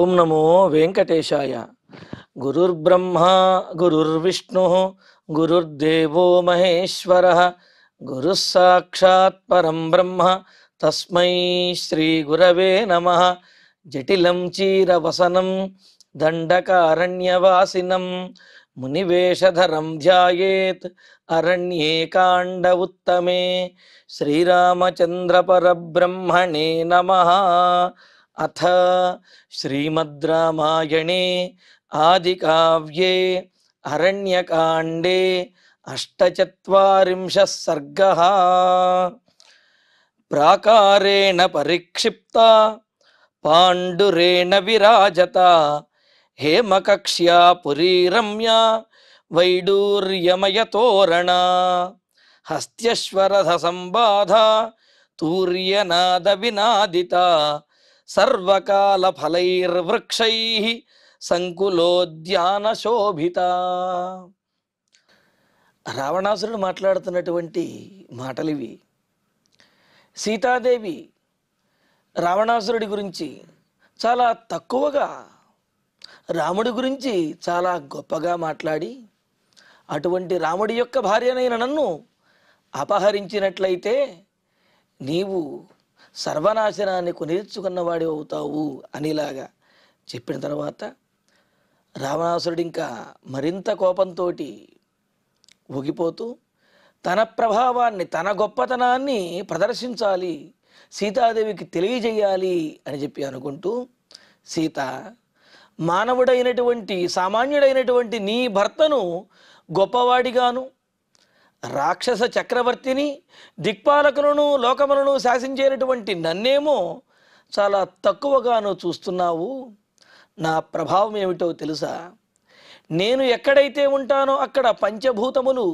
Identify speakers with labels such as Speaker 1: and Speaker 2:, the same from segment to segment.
Speaker 1: ఓం నమో వెంకటేశాయ. గురుర్బ్రహ్మ గురుర్విష్ణు గురుర్దేవో మహేశ్వర గురుః సాక్షాత్ పరం బ్రహ్మ తస్మై శ్రీ గురవే నమః. జటిలం చీరవసనం దండకారణ్యవాసినం మునివేషధరం ధ్యాయేత్ అరణ్యే కాండ ఉత్తమే. శ్రీరామచంద్ర పరబ్రహ్మణే నమః. అథ శ్రీమద్ రామాయణే ఆదికావ్యే అరణ్యకాండే అష్టచత్వారింశః సర్గః. ప్రాకారేణ పరిక్షిప్తా పాండురేణ విరాజత హేమకక్ష్యా పురీ రమ్యా వైడూర్యమయతోరణ హస్త్యశ్వరథ సంబాధ తూర్యనాద వినాదిత సర్వకాల ఫలైర్వృక్షైః సంకులోద్యాన శోభిత. రావణాసురుడు మాట్లాడుతున్నటువంటి మాటలివి. సీతాదేవి రావణాసురుడి గురించి చాలా తక్కువగా, రాముడి గురించి చాలా గొప్పగా మాట్లాడి, అటువంటి రాముడి యొక్క భార్యనైన నన్ను అపహరించినట్లయితే నీవు సర్వనాశనాన్ని కొనిర్చుకున్నవాడి అవుతావు అనేలాగా చెప్పిన తర్వాత రావణాసురుడు ఇంకా మరింత కోపంతో ఊగిపోతూ తన ప్రభావాన్ని, తన గొప్పతనాన్ని ప్రదర్శించాలి, సీతాదేవికి తెలియజేయాలి అని చెప్పి అనుకుంటూ, సీత, మానవుడైనటువంటి సామాన్యుడైనటువంటి నీ భర్తను గొప్పవాడిగాను, రాక్షస చక్రవర్తిని, దిక్పాలకులను, లోకములను శాసించేటటువంటి నన్నేమో చాలా తక్కువగాను చూస్తున్నావు. నా ప్రభావం ఏమిటో తెలుసా? నేను ఎక్కడైతే ఉంటానో అక్కడ పంచభూతములు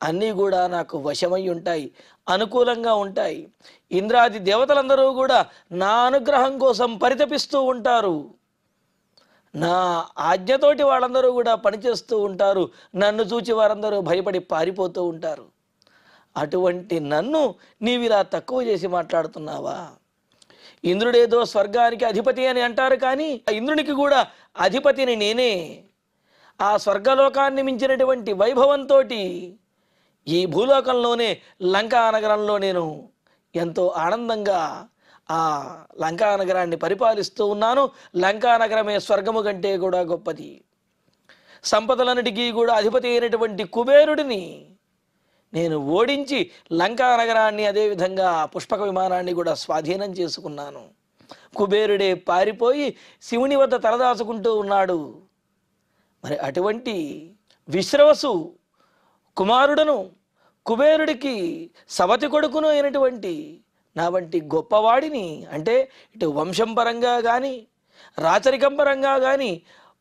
Speaker 1: అన్నీ కూడా నాకు వశమై ఉంటాయి, అనుకూలంగా ఉంటాయి. ఇంద్రాది దేవతలందరూ కూడా నా అనుగ్రహం కోసం పరితపిస్తూ ఉంటారు. నా ఆజ్ఞతోటి వాళ్ళందరూ కూడా పనిచేస్తూ ఉంటారు. నన్ను చూచి వారందరూ భయపడి పారిపోతూ ఉంటారు. అటువంటి నన్ను నీవిలా తక్కువ చేసి మాట్లాడుతున్నావా? ఇంద్రుడేదో స్వర్గానికి అధిపతి అని అంటారు, కానీ ఆ ఇంద్రునికి కూడా అధిపతిని నేనే. ఆ స్వర్గలోకాన్ని మించినటువంటి వైభవంతో ఈ భూలోకంలోనే లంకా నగరంలో నేను ఎంతో ఆనందంగా ఆ లంకా నగరాన్ని పరిపాలిస్తూ ఉన్నాను. లంకా నగరమే స్వర్గము కంటే కూడా గొప్పది. సంపదలన్నిటికీ కూడా అధిపతి అయినటువంటి కుబేరుడిని నేను ఓడించి లంకా నగరాన్ని, అదేవిధంగా పుష్పక విమానాన్ని కూడా స్వాధీనం చేసుకున్నాను. కుబేరుడే పారిపోయి శివుని వద్ద తలదాచుకుంటూ ఉన్నాడు. మరి అటువంటి విశ్రవసు కుమారుడను, కుబేరుడికి సవతి కొడుకును అయినటువంటి నా వంటి గొప్పవాడిని, అంటే ఇటు వంశం పరంగా కానీ, రాచరికం పరంగా కానీ,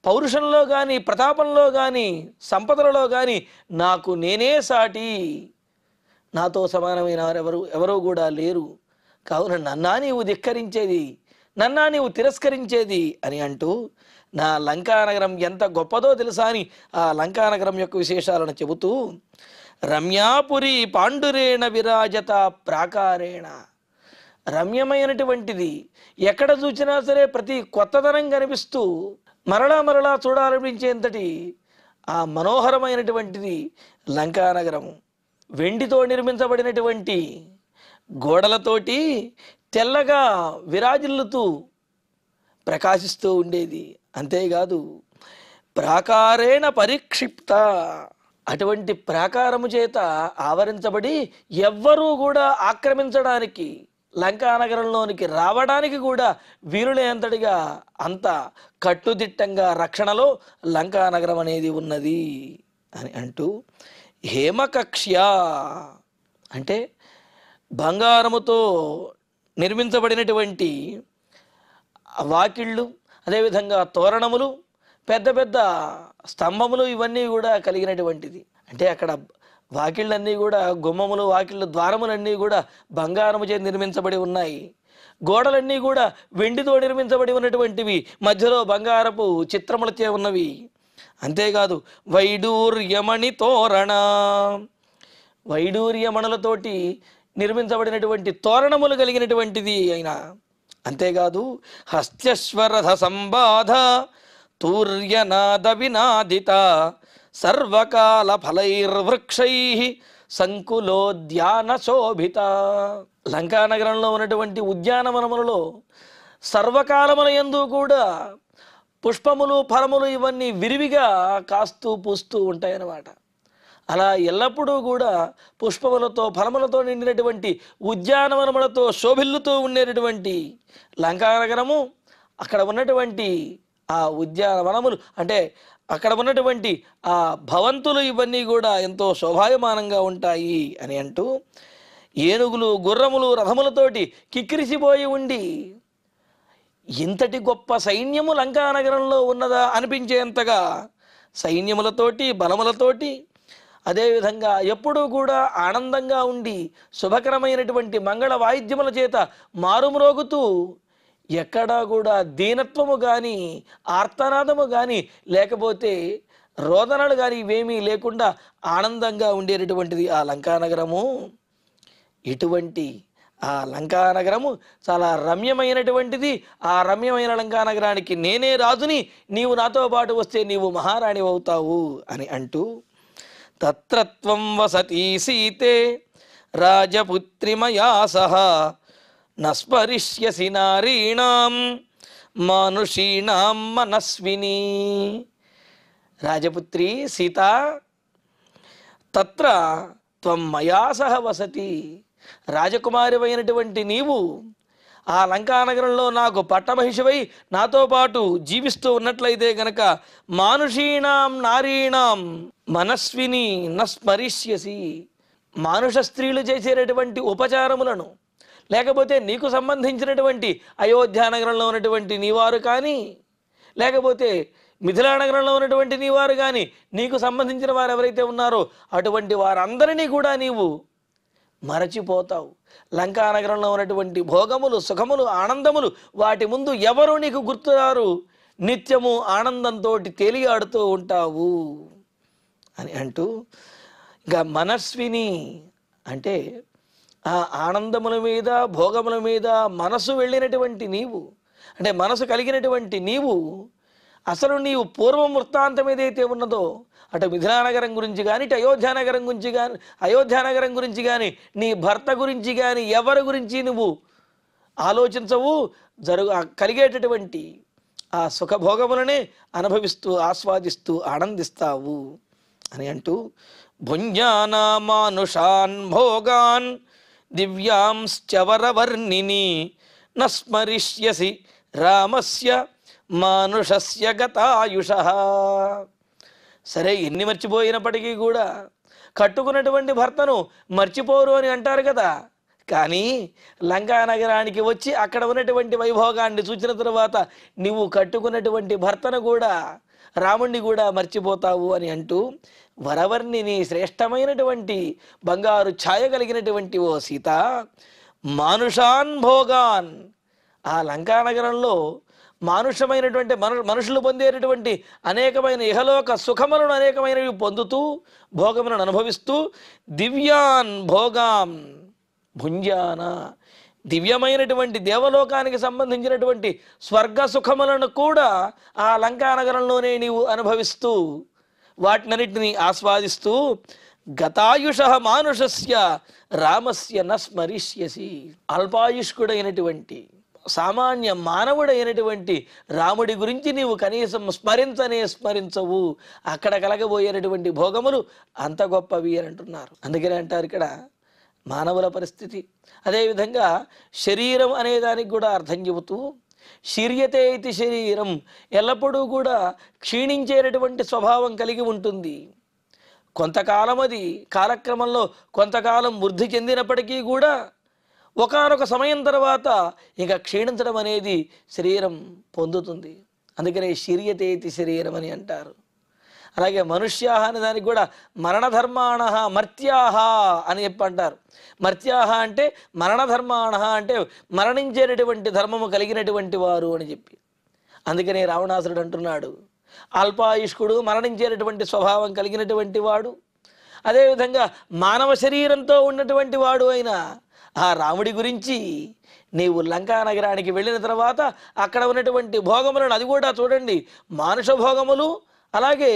Speaker 1: పౌరుషంలో కానీ, ప్రతాపంలో కానీ, సంపదలలో కానీ నాకు నేనే సాటి. నాతో సమానమైన ఎవరూ కూడా లేరు. కావున నన్నా నీవు ధిక్కరించేది, నన్నా నీవు తిరస్కరించేది అని అంటూ నా లంకానగరం ఎంత గొప్పదో తెలుసా అని ఆ లంకానగరం యొక్క విశేషాలను చెబుతూ, రమ్యాపురి పాండురేణ విరాజత ప్రాకారేణ, రమ్యమైనటువంటిది, ఎక్కడ చూసినా సరే ప్రతి కొత్తదనం కనిపిస్తూ మరలా మరలా చూడాలనిపించేంతటి ఆ మనోహరమైనటువంటిది లంకానగరము. వెండితో నిర్మించబడినటువంటి గోడలతోటి తెల్లగా విరాజిల్లుతూ ప్రకాశిస్తూ ఉండేది. అంతేకాదు ప్రాకారేణ పరిక్షిప్త, అటువంటి ప్రాకారము చేత ఆవరించబడి ఎవ్వరూ కూడా ఆక్రమించడానికి, లంకానగరంలోనికి రావడానికి కూడా వీలులేంతటిగా అంత కట్టుదిట్టంగా రక్షణలో లంకానగరం అనేది ఉన్నది అని అంటూ, హేమకక్ష్య అంటే బంగారముతో నిర్మించబడినటువంటి వాకిళ్ళు, అదేవిధంగా తోరణములు, పెద్ద పెద్ద స్తంభములు, ఇవన్నీ కూడా కలిగినటువంటిది. అంటే అక్కడ వాకిళ్ళన్నీ కూడా, గుమ్మములు, వాకిళ్ళు, ద్వారములన్నీ కూడా బంగారము చే నిర్మించబడి ఉన్నాయి. గోడలన్నీ కూడా వెండితో నిర్మించబడి ఉన్నటువంటివి, మధ్యలో బంగారపు చిత్రములచే ఉన్నవి. అంతేకాదు వైడూర్యమణి తోరణ, వైడూర్యమణులతోటి నిర్మించబడినటువంటి తోరణములు కలిగినటువంటిది అయిన అంతేకాదు హస్త్యశ్వరథ సంబాధ తూర్యనాద వినాదిత సర్వకాల ఫలైర్వృక్షై సంకులోద్యాన శోభిత. లంకానగరంలో ఉన్నటువంటి ఉద్యానవనములలో సర్వకాలముల యందు కూడా పుష్పములు ఫలములు ఇవన్నీ విరివిగా కాస్తూ పూస్తూ ఉంటాయన్నమాట. అలా ఎల్లప్పుడూ కూడా పుష్పములతో ఫలములతో నిండినటువంటి ఉద్యానవనములతో శోభిల్లుతూ ఉండేటటువంటి లంకానగరము, అక్కడ ఉన్నటువంటి ఆ ఉద్యానవనములు అంటే అక్కడ ఉన్నటువంటి ఆ భవంతులు ఇవన్నీ కూడా ఎంతో శోభాయమానంగా ఉంటాయి అని అంటూ, ఏనుగులు గుర్రములు రథములతోటి కిక్కిరిసిపోయి ఉండి ఇంతటి గొప్ప సైన్యము లంకానగరంలో ఉన్నదా అనిపించేంతగా సైన్యములతోటి బలములతోటి, అదేవిధంగా ఎప్పుడూ కూడా ఆనందంగా ఉండి శుభకరమైనటువంటి మంగళ వాయిద్యముల చేత మారుమ్రోగుతూ ఎక్కడా కూడా దీనత్వము కానీ ఆర్తనాదము కానీ లేకపోతే రోదనలు కానీ ఇవేమీ లేకుండా ఆనందంగా ఉండేటటువంటిది ఆ లంకానగరము. ఇటువంటి ఆ లంకానగరము చాలా రమ్యమైనటువంటిది. ఆ రమ్యమైన లంకానగరానికి నేనే రాజుని, నీవు నాతో పాటు వస్తే నీవు మహారాణి అవుతావు అని అంటూ, తత్రత్వం వసతి సీతే రాజపుత్రిమయా సహ నస్మరిష్యసి నారీణాం మానుషీణాం మనస్విని. రాజపుత్రి సీత, తత్ర త్వం మయా సహ వసతి, రాజకుమారి అయినటువంటి నీవు ఆ లంకానగరంలో నాకు పట్టమహిషివై నాతో పాటు జీవిస్తూ ఉన్నట్లయితే గనక మానుషీణాం నారీణాం మనస్విని నస్మరిష్యసి, మానుష స్త్రీలు చేసేటటువంటి ఉపచారములను లేకపోతే నీకు సంబంధించినటువంటి అయోధ్యానగరంలో ఉన్నటువంటి నీవారు కానీ లేకపోతే మిథిలానగరంలో ఉన్నటువంటి నీవారు కానీ నీకు సంబంధించిన వారు ఎవరైతే ఉన్నారో అటువంటి వారందరినీ కూడా నీవు మరచిపోతావు. లంకానగరంలో ఉన్నటువంటి భోగములు సుఖములు ఆనందములు వాటి ముందు ఎవరు నీకు గుర్తురారు, నిత్యము ఆనందంతో తేలియాడుతూ ఉంటావు అని అంటూ, ఇంకా మనస్విని అంటే ఆ ఆనందముల మీద భోగముల మీద మనసు వెళ్ళినటువంటి నీవు, అంటే మనసు కలిగినటువంటి నీవు, అసలు నీవు పూర్వం వృత్తాంతం ఏదైతే ఉన్నదో అటు మిథిలానగరం గురించి కానీ ఇటు అయోధ్యానగరం గురించి కానీ నీ భర్త గురించి కానీ ఎవరి గురించి నువ్వు ఆలోచించవు. కలిగేటటువంటి ఆ సుఖభోగములనే అనుభవిస్తూ ఆస్వాదిస్తూ ఆనందిస్తావు అని అంటూ, భుంజానా మానుషాన్ భోగాన్ దివ్యాంశ్చవరవర్ణిని నస్మరిష్యసి రామస్య మానుషస్య గతాయుషః. సరే, ఎన్ని మర్చిపోయినప్పటికీ కూడా కట్టుకున్నటువంటి భర్తను మర్చిపోరు అని అంటారు కదా. కానీ లంకానగరానికి వచ్చి అక్కడ ఉన్నటువంటి వైభోగాన్ని చూసిన తరువాత నువ్వు కట్టుకున్నటువంటి భర్తను కూడా రాముణ్ణి కూడా మర్చిపోతావు అని అంటూ, వరవర్ణిని శ్రేష్టమైనటువంటి బంగారు ఛాయ కలిగినటువంటి ఓ సీత, మానుషాన్ భోగాన్, ఆ లంకానగరంలో మానుషమైనటువంటి మనుషులు పొందేటటువంటి అనేకమైన ఇహలోక సుఖములను అనేకమైనవి పొందుతూ భోగములను అనుభవిస్తూ, దివ్యాన్ భోగాన్ భుంజాన, దివ్యమైనటువంటి దేవలోకానికి సంబంధించినటువంటి స్వర్గ సుఖములను కూడా ఆ లంకానగరంలోనే నీవు అనుభవిస్తూ వాటినన్నిటిని ఆస్వాదిస్తూ, గతాయుష మానుషస్య రామస్య నస్మరిష్యసి, అల్పాయుష్కుడైనటువంటి సామాన్య మానవుడైనటువంటి రాముడి గురించి నీవు కనీసం స్మరించవు. అక్కడ కలగబోయేటటువంటి భోగములు అంత గొప్పవి అని అంటున్నారు. అందుకనే అంటారు ఇక్కడ మానవుల పరిస్థితి. అదేవిధంగా శరీరం అనే దానికి కూడా అర్థం చెబుతూ, శీర్యతే ఇది శరీరం, ఎల్లప్పుడూ కూడా క్షీణించేటటువంటి స్వభావం కలిగి ఉంటుంది. కొంతకాలం అది కాలక్రమంలో కొంతకాలం వృద్ధి చెందినప్పటికీ కూడా ఒకానొక సమయం తర్వాత ఇక క్షీణించడం అనేది శరీరం పొందుతుంది. అందుకనే శీర్యతేతి శరీరం అని అంటారు. అలాగే మనుష్యాహ అనే దానికి కూడా మరణధర్మాణ మర్త్యాహ అని చెప్పి అంటారు. మర్త్యాహ అంటే మరణధర్మాణ అంటే మరణించేటటువంటి ధర్మము కలిగినటువంటి వారు అని చెప్పి. అందుకనే రావణాసురుడు అంటున్నాడు, అల్పాయుష్కుడు మరణించేటటువంటి స్వభావం కలిగినటువంటి వాడు, అదేవిధంగా మానవ శరీరంతో ఉన్నటువంటి వాడు అయిన ఆ రాముడి గురించి నీవు లంకా నగరానికి వెళ్ళిన తర్వాత అక్కడ ఉన్నటువంటి భోగములను, అది కూడా చూడండి, మానుష భోగములు అలాగే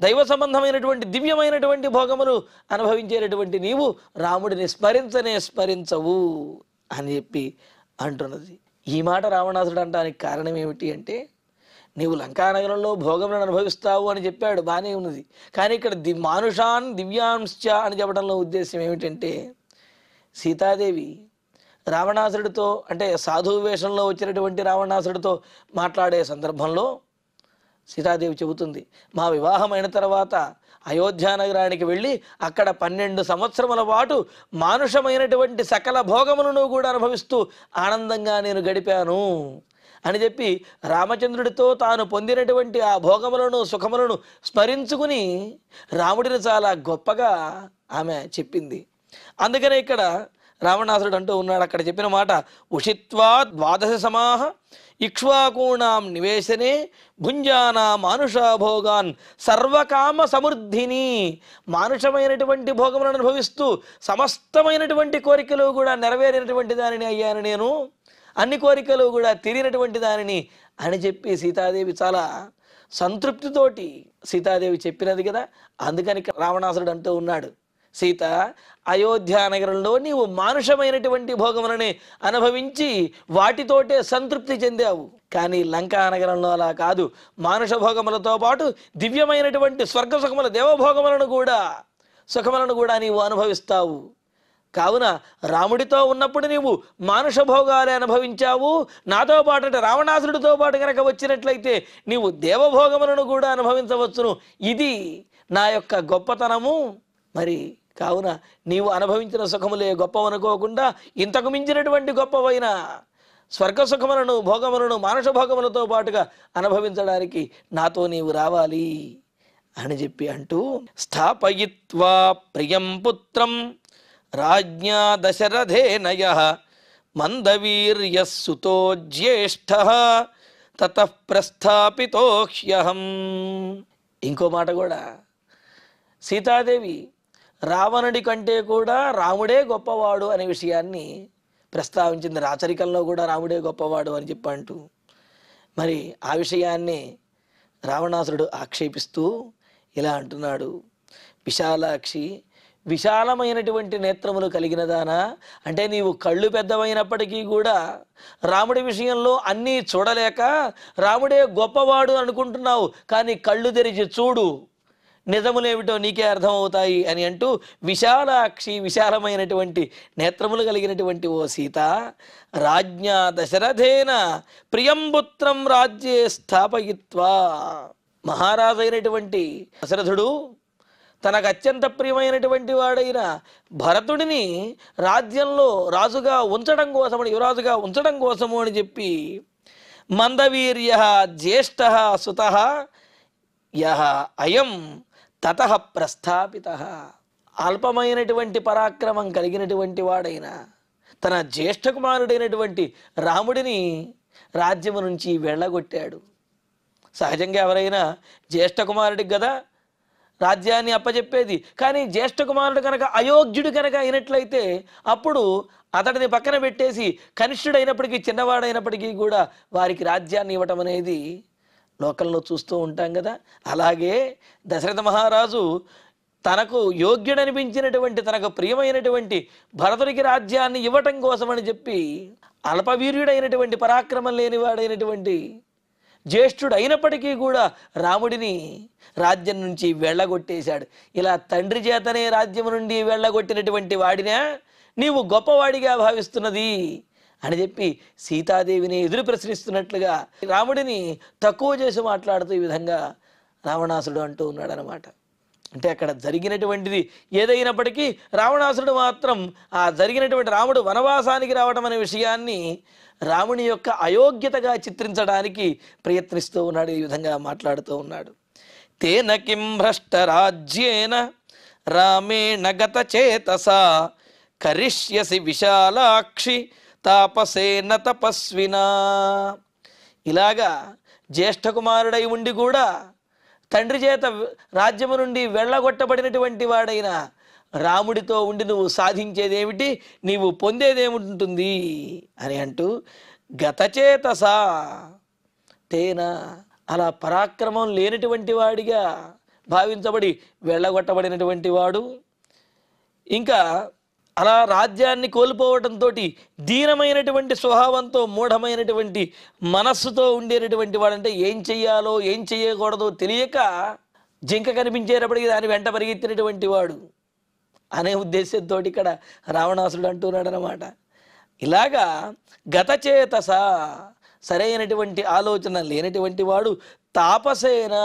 Speaker 1: దైవ సంబంధమైనటువంటి దివ్యమైనటువంటి భోగములు అనుభవించేటటువంటి నీవు రాముడిని స్మరించవు అని చెప్పి అంటున్నది. ఈ మాట రావణాసుడు అనడానికి కారణం ఏమిటి అంటే, నీవు లంకానగరంలో భోగములను అనుభవిస్తావు అని చెప్పాడు, బాగానే ఉన్నది. కానీ ఇక్కడ మానుషాన్ దివ్యాంశ్చ అని చెప్పడంలో ఉద్దేశం ఏమిటంటే, సీతాదేవి రావణాసుడితో, అంటే సాధువు వేషంలో వచ్చినటువంటి రావణాసుడితో మాట్లాడే సందర్భంలో సీతాదేవి చెబుతుంది, మా వివాహమైన తర్వాత అయోధ్య నగరానికి వెళ్ళి అక్కడ 12 సంవత్సరముల పాటు మానుషమైనటువంటి సకల భోగములను కూడా అనుభవిస్తూ ఆనందంగా నేను గడిపాను అని చెప్పి రామచంద్రుడితో తాను పొందినటువంటి ఆ భోగములను సుఖములను స్మరించుకుని రాముడిని చాలా గొప్పగా ఆమె చెప్పింది. అందుకనే ఇక్కడ రావణాసురుడు అంటూ ఉన్నాడు, అక్కడ చెప్పిన మాట, ఉషిత్వా 12 సమాహ ఇక్ష్వాకూణాం నివేశనే భుంజానా మానుషాభోగాన్ సర్వకామ సమృద్ధిని. మానుషమైనటువంటి భోగములను అనుభవిస్తూ సమస్తమైనటువంటి కోరికలు కూడా నెరవేరినటువంటి దానిని అయ్యాను నేను, అన్ని కోరికలు కూడా తీరినటువంటి దానిని అని చెప్పి సీతాదేవి చాలా సంతృప్తితోటి సీతాదేవి చెప్పినది కదా. అందుకని రావణాసురుడు అంటూ ఉన్నాడు, సీత, అయోధ్య నగరంలో నీవు మానుషమైనటువంటి భోగములని అనుభవించి వాటితోటే సంతృప్తి చెందావు. కానీ లంకా నగరంలో అలా కాదు, మానుష భోగములతో పాటు దివ్యమైనటువంటి స్వర్గ సుఖముల సుఖములను కూడా నీవు అనుభవిస్తావు. కావున రాముడితో ఉన్నప్పుడు నీవు మానుష భోగాలే అనుభవించావు, నాతో పాటు అంటే రావణాసురుడితో పాటు కనుక వచ్చినట్లయితే నీవు దేవభోగములను కూడా అనుభవించవచ్చును. ఇది నా యొక్క గొప్పతనము. మరి కావున నీవు అనుభవించిన సుఖములే గొప్పవనుకోకుండా ఇంతకు మించినటువంటి గొప్పవైన స్వర్గ సుఖములను భోగములను మానుష భోగములతో పాటుగా అనుభవించడానికి నాతో నీవు రావాలి అని చెప్పి అంటూ, స్థాపయిత్వా ప్రియం పుత్రం రాజ్ఞా దశరథేనయ మందవీర్యః సుతో జ్యేష్ఠః తతః ప్రస్థాపితో హ్యహం. ఇంకో మాట కూడా, సీతాదేవి రావణుడి కంటే కూడా రాముడే గొప్పవాడు అనే విషయాన్ని ప్రస్తావించింది. రాచరికంలో కూడా రాముడే గొప్పవాడు అని చెప్పంటూ మరి ఆ విషయాన్ని రావణాసురుడు ఆక్షేపిస్తూ ఇలా అంటున్నాడు, విశాలాక్షి, విశాలమైనటువంటి నేత్రములు కలిగిన దానా, అంటే నీవు కళ్ళు పెద్దవైనప్పటికీ కూడా రాముడి విషయంలో అన్నీ చూడలేక రాముడే గొప్పవాడు అనుకుంటున్నావు. కానీ కళ్ళు తెరిచి చూడు, నిజములేమిటో నీకే అర్థమవుతాయి అని అంటూ, విశాలాక్షి, విశాలమైనటువంటి నేత్రములు కలిగినటువంటి ఓ సీత, రాజ్ఞా దశరథేన ప్రియంపుత్రం రాజ్యే స్థాపయిత్వా. మహారాజైనటువంటి దశరథుడు తనకు అత్యంత ప్రియమైనటువంటి వాడైన భరతుడిని రాజ్యంలో రాజుగా ఉంచడం కోసమని, యువరాజుగా ఉంచడం కోసము అని చెప్పి, మందవీర్య జ్యేష్ఠ సుత యహ అయం తతః ప్రస్థాపిత. అల్పమైనటువంటి పరాక్రమం కలిగినటువంటి వాడైన తన జ్యేష్ఠ కుమారుడైనటువంటి రాముడిని రాజ్యము నుంచి వెళ్ళగొట్టాడు. సహజంగా ఎవరైనా జ్యేష్ఠ కుమారుడికి కదా రాజ్యాన్ని అప్పచెప్పేది. కానీ జ్యేష్ఠ కుమారుడు కనుక అయోగ్యుడు కనుక అయినట్లయితే అప్పుడు అతడిని పక్కన పెట్టేసి కనిష్ఠుడైనప్పటికీ చిన్నవాడైనప్పటికీ కూడా వారికి రాజ్యాన్ని ఇవ్వటం అనేది లోకంలో చూస్తూ ఉంటాం కదా. అలాగే దశరథ మహారాజు తనకు యోగ్యుడనిపించినటువంటి తనకు ప్రియమైనటువంటి భరతుడికి రాజ్యాన్ని ఇవ్వటం కోసమని చెప్పి అల్పవీర్యుడైనటువంటి పరాక్రమం లేనివాడైనటువంటి జ్యేష్ఠుడు అయినప్పటికీ కూడా రాముడిని రాజ్యం నుంచి వెళ్ళగొట్టేశాడు. ఇలా తండ్రి చేతనే రాజ్యం నుండి వెళ్ళగొట్టినటువంటి వాడినా నీవు గొప్పవాడిగా భావిస్తున్నది అని చెప్పి సీతాదేవిని ఎదురు ప్రశ్నిస్తున్నట్లుగా రాముడిని తక్కువ చేసి మాట్లాడుతూ ఈ విధంగా రావణాసురుడు అంటూ ఉన్నాడు అన్నమాట. అంటే అక్కడ జరిగినటువంటిది ఏదైనప్పటికీ రావణాసురుడు మాత్రం ఆ జరిగినటువంటి రాముడు వనవాసానికి రావడం అనే విషయాన్ని రాముని యొక్క అయోగ్యతగా చిత్రించడానికి ప్రయత్నిస్తూ ఉన్నాడు. ఈ విధంగా మాట్లాడుతూ ఉన్నాడు. తేన కిం భ్రష్ట రాజ్యేన రామేణ గత చేతసా కరిష్యసి విశాలాక్షి తాపసేన తపస్వినా. ఇలాగా జ్యేష్ఠ కుమారుడై ఉండి కూడా తండ్రి చేత రాజ్యము నుండి వెళ్ళగొట్టబడినటువంటి వాడైన రాముడితో ఉండి నువ్వు సాధించేదేమిటి, నీవు పొందేదేముంటుంది అని అంటూ గతచేతస తేన అలా పరాక్రమం లేనటువంటి వాడిగా భావించబడి వెళ్ళగొట్టబడినటువంటి వాడు, ఇంకా అలా రాజ్యాన్ని కోల్పోవడంతో దీనమైనటువంటి స్వభావంతో మూఢమైనటువంటి మనస్సుతో ఉండేటటువంటి వాడంటే ఏం చెయ్యాలో ఏం చెయ్యకూడదో తెలియక జింక కనిపించేటప్పటికి దాని వెంట పరిగెత్తినటువంటి వాడు అనే ఉద్దేశంతో ఇక్కడ రావణాసురుడు అంటున్నాడు అన్నమాట. ఇలాగా గతచేతస సరైనటువంటి ఆలోచన లేనటువంటి వాడు తాపసేన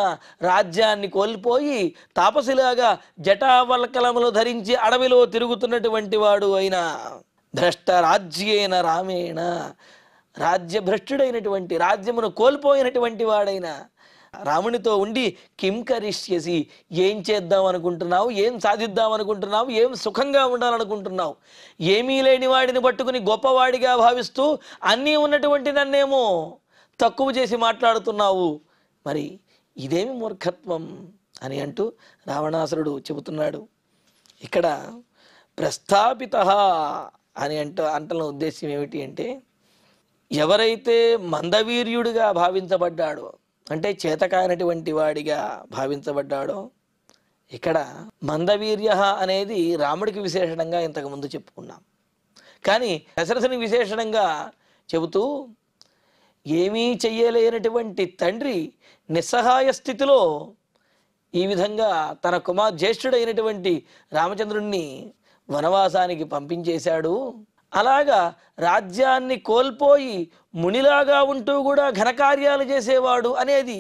Speaker 1: రాజ్యాన్ని కోల్పోయి తాపసిలాగా జటావల్కలములు ధరించి అడవిలో తిరుగుతున్నటువంటి వాడు అయిన భ్రష్ట రాజ్యేన రామేణ రాజ్యభ్రష్టుడైనటువంటి రాజ్యమును కోల్పోయినటువంటి వాడైన రామునితో ఉండి కిం కరిష్యసి ఏం చేద్దాం అనుకుంటున్నావు, ఏం సాధిద్దాం అనుకుంటున్నావు, ఏం సుఖంగా ఉండాలనుకుంటున్నావు, ఏమీ లేని వాడిని పట్టుకుని గొప్పవాడిగా భావిస్తూ అన్నీ ఉన్నటువంటి నన్నేమో తక్కువ చేసి మాట్లాడుతున్నావు, మరి ఇదేమి మూర్ఖత్వం అని అంటూ రావణాసురుడు చెబుతున్నాడు. ఇక్కడ ప్రస్థాపిత అని అంటున్న ఉద్దేశం ఏమిటి అంటే, ఎవరైతే మందవీర్యుడిగా భావించబడ్డాడో అంటే చేతకానటువంటి వాడిగా భావించబడ్డాడో, ఇక్కడ మందవీర్య అనేది రాముడికి విశేషణంగా ఇంతకుముందు చెప్పుకున్నాం. కానీ దశరథుని విశేషణంగా చెబుతూ ఏమీ చెయ్యలేనటువంటి తండ్రి నిస్సహాయ స్థితిలో ఈ విధంగా తన జ్యేష్ఠుడైనటువంటి రామచంద్రుణ్ణి వనవాసానికి పంపించేశాడు. అలాగా రాజ్యాన్ని కోల్పోయి మునిలాగా ఉంటూ కూడా ఘనకార్యాలు చేసేవాడు అనేది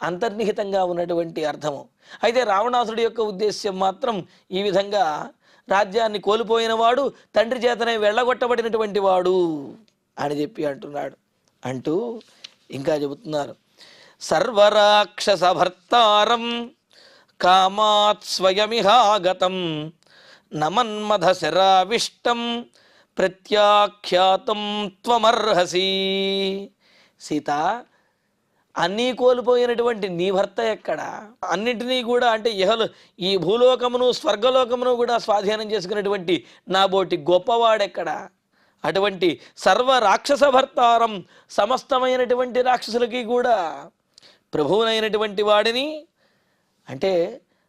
Speaker 1: అంతర్నిహితంగా ఉన్నటువంటి అర్థము. అయితే రావణాసుడి యొక్క ఉద్దేశ్యం మాత్రం ఈ విధంగా రాజ్యాన్ని కోల్పోయిన వాడు తండ్రి చేతనే వెళ్ళగొట్టబడినటువంటి వాడు అని చెప్పి అంటున్నాడు. అంటూ ఇంకా చెబుతున్నారు, సర్వరాక్షస భర్తారం కామాత్ స్వయమిహాగతం నమన్మథ శరావిష్టం ప్రత్యాఖ్యాతం త్వమర్హసి. సీత, అన్నీ కోల్పోయినటువంటి నీ భర్త ఎక్కడ? అన్నింటినీ కూడా అంటే ఈ భూలోకమును స్వర్గలోకమును కూడా స్వాధీనం చేసుకున్నటువంటి నాబోటి గొప్పవాడెక్కడ? అటువంటి సర్వ రాక్షస భర్తారం సమస్తమైనటువంటి రాక్షసులకి కూడా ప్రభువునైనటువంటి వాడిని, అంటే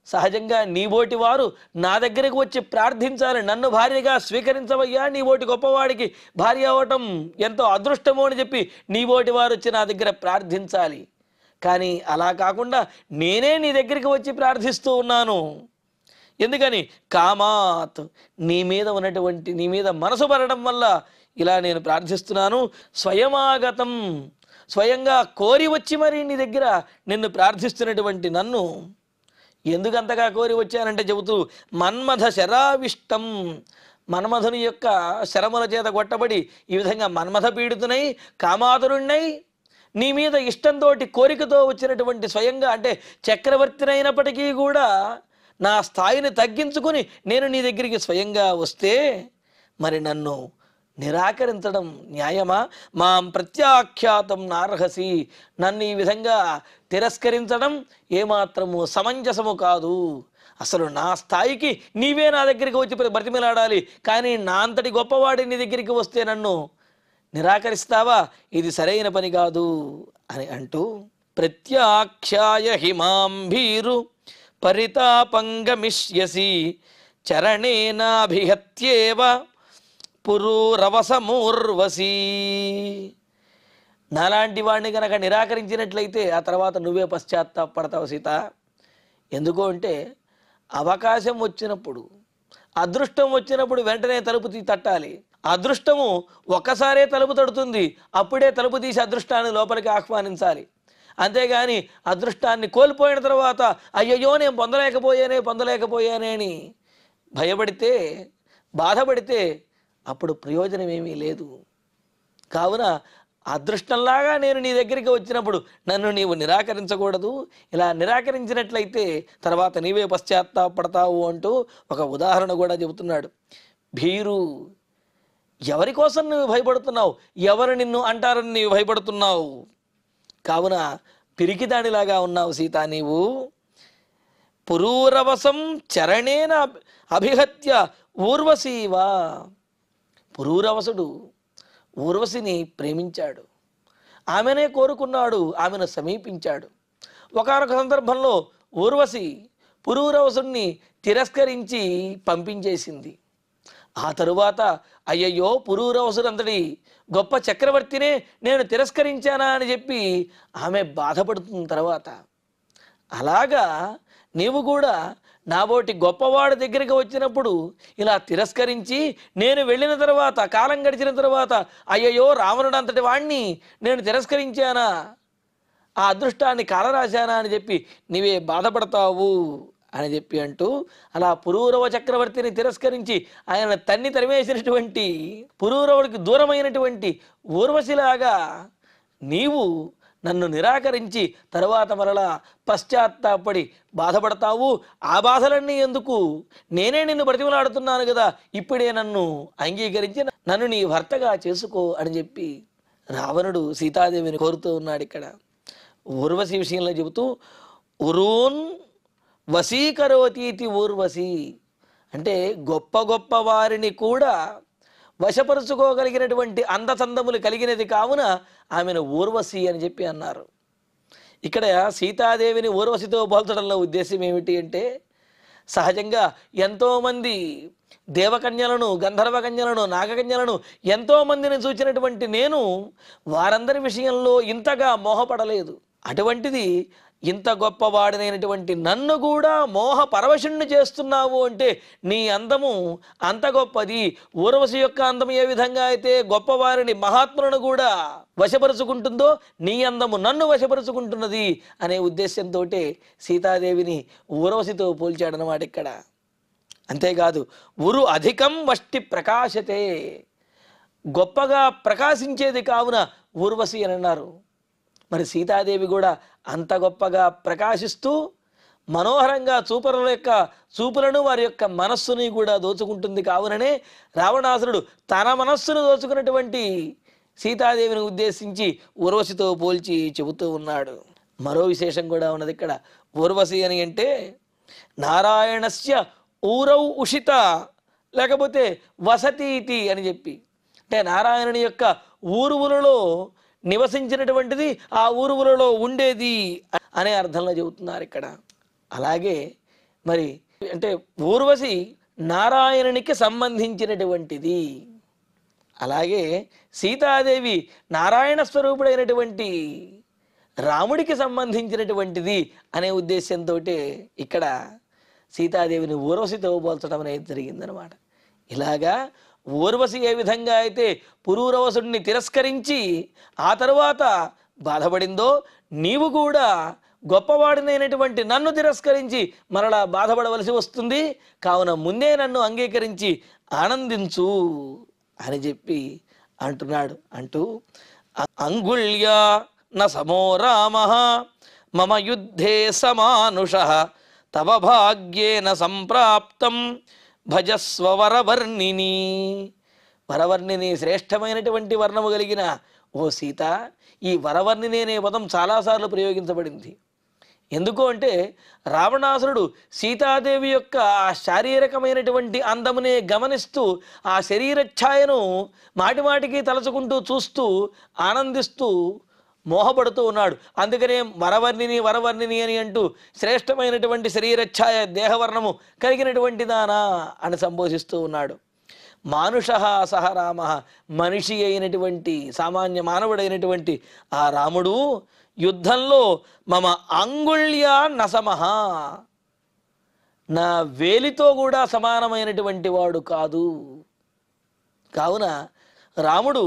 Speaker 1: సహజంగా నీబోటి వారు నా దగ్గరకు వచ్చి ప్రార్థించాలి, నన్ను భార్యగా స్వీకరించవయ్యా, నీబోటి గొప్పవాడికి భార్య అవ్వటం ఎంతో అదృష్టము అని చెప్పి నీబోటి వారు వచ్చి నా దగ్గర ప్రార్థించాలి. కానీ అలా కాకుండా నేనే నీ దగ్గరికి వచ్చి ప్రార్థిస్తూ ఉన్నాను. ఎందుకని? కామాత్, నీ మీద మనసు పడడం వల్ల ఇలా నేను ప్రార్థిస్తున్నాను. స్వయమాగతం, స్వయంగా కోరి వచ్చి మరి నీ దగ్గర నిన్ను ప్రార్థిస్తున్నటువంటి నన్ను ఎందుకంతగా కోరి వచ్చానంటే చెబుతూ మన్మథ శరావిష్టం, మన్మధుని యొక్క శరముల చేత కొట్టబడి ఈ విధంగా మన్మథ పీడితునై కామాతురుణ్ణై నీ మీద ఇష్టంతో కోరికతో వచ్చినటువంటి స్వయంగా అంటే చక్రవర్తినైనప్పటికీ కూడా నా స్థాయిని తగ్గించుకుని నేను నీ దగ్గరికి స్వయంగా వస్తే మరి నన్ను నిరాకరించడం న్యాయమా? మాం ప్రత్యాఖ్యాతం నార్హసి, నన్ను ఈ విధంగా తిరస్కరించడం ఏమాత్రము సమంజసము కాదు. అసలు నా స్థాయికి నీవే నా దగ్గరికి వచ్చి బ్రతిమిలాడాలి, కానీ నా అంతటి గొప్పవాడి నీ దగ్గరికి వస్తే నన్ను నిరాకరిస్తావా? ఇది సరైన పని కాదు అని అంటూ ప్రత్యాఖ్యాయ హిమాం భీరు పరితాపంగమిష్యసి చరణేనాభిహత్యేవ పురూరవసమూర్వసి. నాలాంటి వాడిని కనుక నిరాకరించినట్లయితే ఆ తర్వాత నువ్వే పశ్చాత్తాపడతావు సీత. ఎందుకు అంటే అవకాశం వచ్చినప్పుడు, అదృష్టం వచ్చినప్పుడు వెంటనే తలుపు తట్టాలి. అదృష్టము ఒక్కసారే తలుపు తడుతుంది, అప్పుడే తలుపు తీసి అదృష్టాన్ని లోపలికి ఆహ్వానించాలి. అంతేగాని అదృష్టాన్ని కోల్పోయిన తర్వాత అయ్యయ్యో నేను పొందలేకపోయానే అని భయపడితే, బాధపడితే అప్పుడు ప్రయోజనం ఏమీ లేదు. కావున అదృష్టంలాగా నేను నీ దగ్గరికి వచ్చినప్పుడు నన్ను నీవు నిరాకరించకూడదు. ఇలా నిరాకరించినట్లయితే తర్వాత నీవే పశ్చాత్తాపడతావు అంటూ ఒక ఉదాహరణ కూడా చెబుతున్నాడు. భీరు, ఎవరి కోసం నువ్వు భయపడుతున్నావు? ఎవరు నిన్ను అంటారని నీవు భయపడుతున్నావు? కావున పిరికిదానిలాగా ఉన్నావు సీత నీవు. పురూరవసం చరణేన అభిహత్య ఊర్వశీవా. పురూరవసుడు ఊర్వశిని ప్రేమించాడు, ఆమెనే కోరుకున్నాడు, ఆమెను సమీపించాడు. ఒకానొక సందర్భంలో ఊర్వశి పురూరవసుడిని తిరస్కరించి పంపించేసింది. ఆ తరువాత అయ్యయ్యో పురూరవసుడంతటి గొప్ప చక్రవర్తినే నేను తిరస్కరించానా అని చెప్పి ఆమె బాధపడుతున్న తర్వాత, అలాగా నీవు కూడా నాబోటి గొప్పవాడి దగ్గరికి వచ్చినప్పుడు ఇలా తిరస్కరించి నేను వెళ్ళిన తర్వాత కాలం గడిచిన తర్వాత అయ్యయ్యో రావణుడు అంతటి వాణ్ణి నేను తిరస్కరించానా, ఆ అదృష్టాన్ని కాలరాశానా అని చెప్పి నీవే బాధపడతావు అని చెప్పి అంటూ అలా పురూరవ చక్రవర్తిని తిరస్కరించి ఆయన తన్ని తరివేసినటువంటి పురూరవుడికి దూరమైనటువంటి ఊర్వశిలాగా నీవు నన్ను నిరాకరించి తరువాత మరలా పశ్చాత్తాపడి బాధపడతావు. ఆ బాధలన్నీ ఎందుకు, నేనే నిన్ను బ్రతిమలాడుతున్నాను కదా, ఇప్పుడే నన్ను అంగీకరించి నన్ను నీ భర్తగా చేసుకో అని చెప్పి రావణుడు సీతాదేవిని కోరుతూ ఉన్నాడు. ఇక్కడ ఊర్వశి విషయంలో చెబుతూ ఉరూన్ వశీకరోతీతి ఊర్వశి అంటే గొప్ప గొప్ప వారిని కూడా వశపరుచుకోగలిగినటువంటి అందచందములు కలిగినది కావున ఆమెను ఊర్వశి అని చెప్పి అన్నారు. ఇక్కడ సీతాదేవిని ఊర్వశితో పోల్చడంలో ఉద్దేశం ఏమిటి అంటే, సహజంగా ఎంతోమంది దేవకన్యలను, గంధర్వకన్యలను, నాగకన్యలను ఎంతోమందిని చూచినటువంటి నేను వారందరి విషయంలో ఇంతగా మోహపడలేదు. అటువంటిది ఇంత గొప్పవాడినైనటువంటి నన్ను కూడా మోహ పరవశుణ్ణి చేస్తున్నావు అంటే నీ అందము అంత గొప్పది. ఊర్వశి యొక్క అందం ఏ విధంగా అయితే గొప్పవారిని మహాత్ములను కూడా వశపరుచుకుంటుందో నీ అందము నన్ను వశపరుచుకుంటున్నది అనే ఉద్దేశంతో సీతాదేవిని ఊర్వశితో పోల్చాడనమాట ఇక్కడ. అంతేకాదు ఉరు అధికం వష్టి ప్రకాశతే, గొప్పగా ప్రకాశించేది కావున ఊర్వశి అని అన్నారు. మరి సీతాదేవి కూడా అంత గొప్పగా ప్రకాశిస్తూ మనోహరంగా చూపులను వారి యొక్క మనస్సుని కూడా దోచుకుంటుంది. కావుననే రావణాసురుడు తన మనస్సును దోచుకున్నటువంటి సీతాదేవిని ఉద్దేశించి ఊర్వశితో పోల్చి చెబుతూ ఉన్నాడు. మరో విశేషం కూడా ఉన్నది ఇక్కడ. ఊర్వశి అని అంటే నారాయణస్య ఊరౌ ఉషిత, లేకపోతే వసతీతి అని చెప్పి, అంటే నారాయణుని యొక్క ఊరువులలో నివసించినటువంటిది, ఆ ఊరువులలో ఉండేది అనే అర్థంలో చెబుతున్నారు ఇక్కడ. అలాగే మరి అంటే ఊర్వశి నారాయణునికి సంబంధించినటువంటిది, అలాగే సీతాదేవి నారాయణ స్వరూపుడైనటువంటి రాముడికి సంబంధించినటువంటిది అనే ఉద్దేశంతో ఇక్కడ సీతాదేవిని ఊర్వశితో పోల్చడం అనేది జరిగిందనమాట. ఇలాగా ఊర్వశి ఏ విధంగా అయితే పురూరవసుడిని తిరస్కరించి ఆ తరువాత బాధపడిందో, నీవు కూడా గొప్పవాడినైనటువంటి నన్ను తిరస్కరించి మరలా బాధపడవలసి వస్తుంది. కావున ముందే నన్ను అంగీకరించి ఆనందించు అని చెప్పి అంటున్నాడు. అంటూ అంగుళ్యా న సమో రామః మమ యుద్ధే సమానుషః తవ భాగ్యేన సంప్రాప్తం భజస్వ వరవర్ణిని. వరవర్ణిని శ్రేష్టమైనటువంటి వర్ణము కలిగిన ఓ సీత, ఈ వరవర్ణిని అనే పదం చాలాసార్లు ప్రయోగించబడింది. ఎందుకు అంటే రావణాసురుడు సీతాదేవి యొక్క ఆ శారీరకమైనటువంటి అందమునే గమనిస్తూ ఆ శరీర ఛాయను మాటిమాటికి తలచుకుంటూ చూస్తూ ఆనందిస్తూ మోహపడుతూ ఉన్నాడు. అందుకనే వరవర్ణిని వరవర్ణిని అని అంటూ శ్రేష్టమైనటువంటి శరీరఛాయ దేహవర్ణము కలిగినటువంటి దానా అని సంబోధిస్తూ ఉన్నాడు. మానుష సహ రామ, మనిషి అయినటువంటి సామాన్య మానవుడైనటువంటి ఆ రాముడు యుద్ధంలో మమ అంగుళ్యా నసమహ, నా వేలితో కూడా సమానమైనటువంటి వాడు కాదు. కావున రాముడు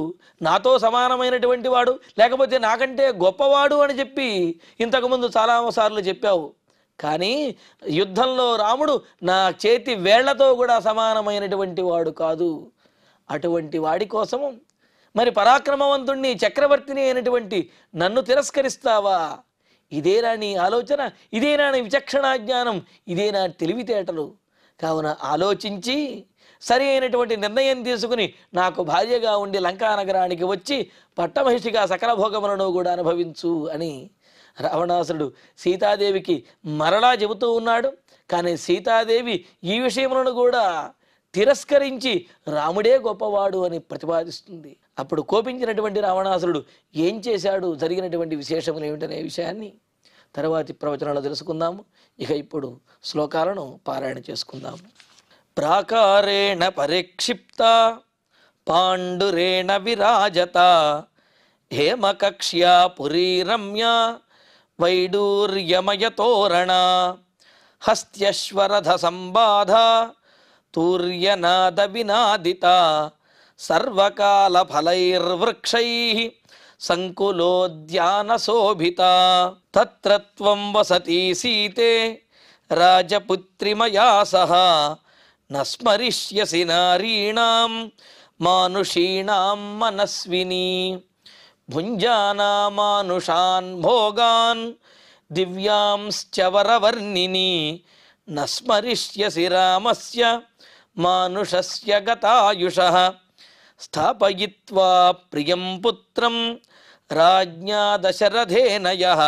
Speaker 1: నాతో సమానమైనటువంటి వాడు, లేకపోతే నాకంటే గొప్పవాడు అని చెప్పి ఇంతకుముందు చాలాసార్లు చెప్పావు. కానీ యుద్ధంలో రాముడు నా చేతి వేళ్లతో కూడా సమానమైనటువంటి వాడు కాదు. అటువంటి వాడి కోసము మరి పరాక్రమవంతుణ్ణి చక్రవర్తిని అయినటువంటి నన్ను తిరస్కరిస్తావా? ఇదేనా నీ ఆలోచన? ఇదేనా నీ విచక్షణా జ్ఞానం? ఇదేనా తెలివితేటలు? కావున ఆలోచించి సరి అయినటువంటి నిర్ణయం తీసుకుని నాకు భార్యగా ఉండి లంకా నగరానికి వచ్చి పట్టమహిషిగా సకల భోగములను కూడా అనుభవించు అని రావణాసురుడు సీతాదేవికి మరలా చెబుతూ ఉన్నాడు. కానీ సీతాదేవి ఈ విషయములను కూడా తిరస్కరించి రాముడే గొప్పవాడు అని ప్రతిపాదిస్తుంది. అప్పుడు కోపించినటువంటి రావణాసురుడు ఏం చేశాడు, జరిగినటువంటి విశేషములు ఏమిటనే విషయాన్ని తర్వాతి ప్రవచనాలు తెలుసుకుందాము. ఇక ఇప్పుడు శ్లోకాలను పారాయణ చేసుకుందాము. ప్రాకారేణ పరిక్షిప్త పాండురేణ విరాజత హేమకక్ష్యా పురీ రమ్య వైడూర్యమయ తోరణ హస్త్యశ్వరథ సంబాధ తూర్యనాద వినాదిత సర్వకాల ఫలైర్వృక్షైః సంకులోద్యాన శోభిత తత్ర త్వం వసతి సీతే రాజపుత్రి మయా సహ న స్మరిష్యసి నారీణాం మానుషీణాం మనస్విని భుంజానా మానుషాన్ భోగాన్ దివ్యాంశ్చ వరవర్ణిని న స్మరిష్యసి రామస్య మానుషస్య గతాయుషః స్థాపయిత్వా ప్రియం పుత్రం రాజ్ఞా దశరథేన యః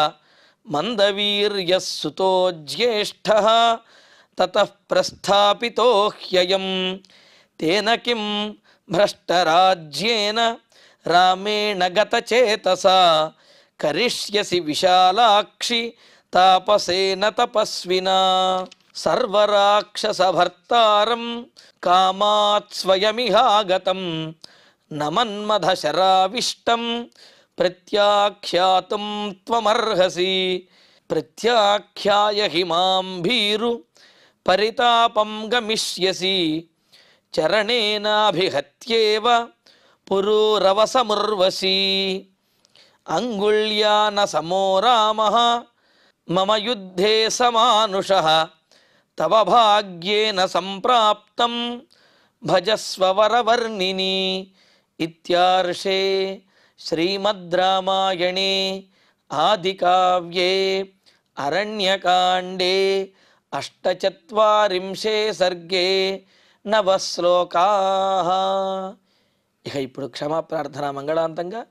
Speaker 1: మందవీర్యః సుతో జ్యేష్ఠః తతః ప్రస్థాపితో హ్యయం తేన కిం భ్రష్టరాజ్యేన రామేణ గతచేతసా కరిష్యసి విశాలాక్షి తాపసేన తపస్వినా సర్వరాక్షసభర్తారం కామాత్ స్వయమిహాగతం నమన్మథశరావిష్టం ప్రత్యాఖ్యాతుం త్వమర్హసి ప్రత్యాఖ్యాయ హి మాం భీరు పరితాపం గమిష్యసి చరణేనాభిహత్యేవ పురూరవసముర్వసి అంగుళ్యాన సమో రామః మమ యుద్ధే సమానుషః తవ భాగ్యేన సంప్రాప్తం భజస్వ వరవర్ణిని. ఇత్యార్షే శ్రీమద్ రామాయణే ఆదికావ్యే అరణ్యకాండే అష్టచత్వారింశే సర్గే నవ శ్లోకాః. ఇక ఇప్పుడు క్షమాప్రార్థన మంగళాంతంగా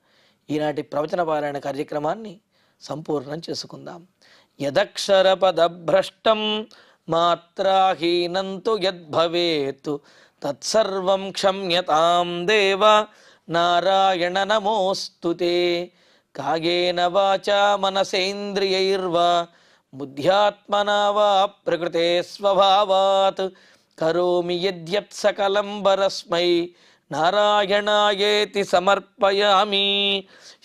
Speaker 1: ఈనాటి ప్రవచన పారాయణ కార్యక్రమాన్ని సంపూర్ణం చేసుకుందాం. యదక్షరపదభ్రష్టం మాత్రాహీనంతు యద్భవేత్ తత్సర్వం క్షమ్యతాం దేవ నారాయణ నమోస్తుతే. కాయేన వాచా మనసేంద్రియైర్వా బుద్ధ్యాత్మనా వా ప్రకృతే స్వభావాత్ కరోమి యద్యత్ సకలం పరస్మై నారాయణాయేతి సమర్పయామి.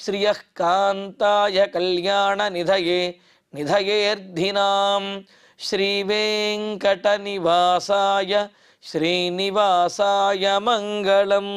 Speaker 1: శ్రియః కాంతాయ కళ్యాణ నిధయే నిధయేర్ధినాం శ్రీవేంకటనివాసాయ శ్రీనివాసాయ మంగళం.